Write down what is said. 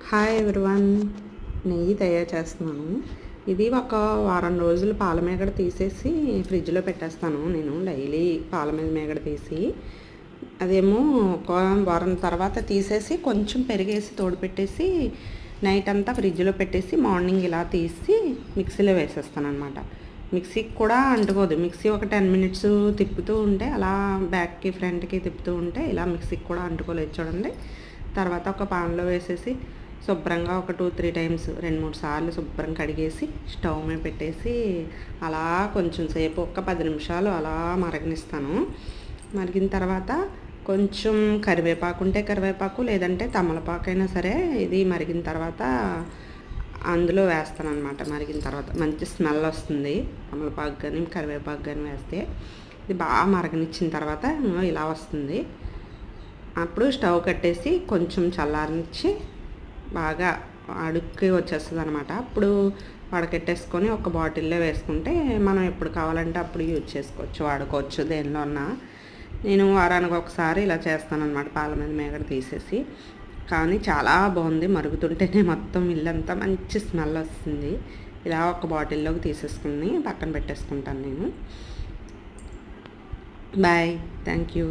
Hi everyone. నెయ్యి తయారు చేస్తున్నాను. ఇది ఒక వారం రోజులు పాల మేగడ తీసేసి ఫ్రిడ్జ్లో పెట్టేస్తాను. నేను డైలీ పాల మీద మేగడ తీసి అదేమో ఒక వారం తర్వాత తీసేసి కొంచెం పెరిగేసి తోడు పెట్టేసి నైట్ అంతా ఫ్రిడ్జ్లో పెట్టేసి మార్నింగ్ ఇలా తీసి మిక్సీలో వేసేస్తాను అనమాట. మిక్సీకి కూడా అంటుకోదు. మిక్సీ ఒక 10 మినిట్స్ తిప్పుతూ ఉంటే అలా బ్యాక్కి ఫ్రంట్కి తిప్పుతూ ఉంటే ఇలా మిక్సీకి కూడా అంటుకోలేదు చూడండి. తర్వాత ఒక పాన్లో వేసేసి శుభ్రంగా ఒక 2-3 టైమ్స్ 2-3 సార్లు శుభ్రం కడిగేసి స్టవ్ మీద పెట్టేసి అలా కొంచెం సేపు ఒక 10 నిమిషాలు అలా మరగనిస్తాను. మరిగిన తర్వాత కొంచెం కరివేపాకు ఉంటే కరివేపాకు, లేదంటే తమలపాకు అయినా సరే ఇది మరిగిన తర్వాత అందులో వేస్తాను అనమాట. మరిగిన తర్వాత మంచి స్మెల్ వస్తుంది. తమలపాకు కానీ కరివేపాకు కానీ వేస్తే ఇది బాగా మరగనిచ్చిన తర్వాత ఇలా వస్తుంది. అప్పుడు స్టవ్ కట్టేసి కొంచెం చల్లారనిచ్చి బాగా అడుక్కి వచ్చేస్తుంది అనమాట. అప్పుడు వడకెట్టేసుకొని ఒక బాటిల్లో వేసుకుంటే మనం ఎప్పుడు కావాలంటే అప్పుడు యూజ్ చేసుకోవచ్చు, వాడుకోవచ్చు దేనిలో ఉన్నా. నేను వారానికి ఒకసారి ఇలా చేస్తానన్నమాట, పాల మీద మేగడ తీసేసి. కానీ చాలా బాగుంది. మరుగుతుంటేనే మొత్తం ఇల్లంతా మంచి స్మెల్ వస్తుంది. ఇలా ఒక బాటిల్లోకి తీసేసుకుని పక్కన పెట్టేసుకుంటాను నేను. Bye, thank you.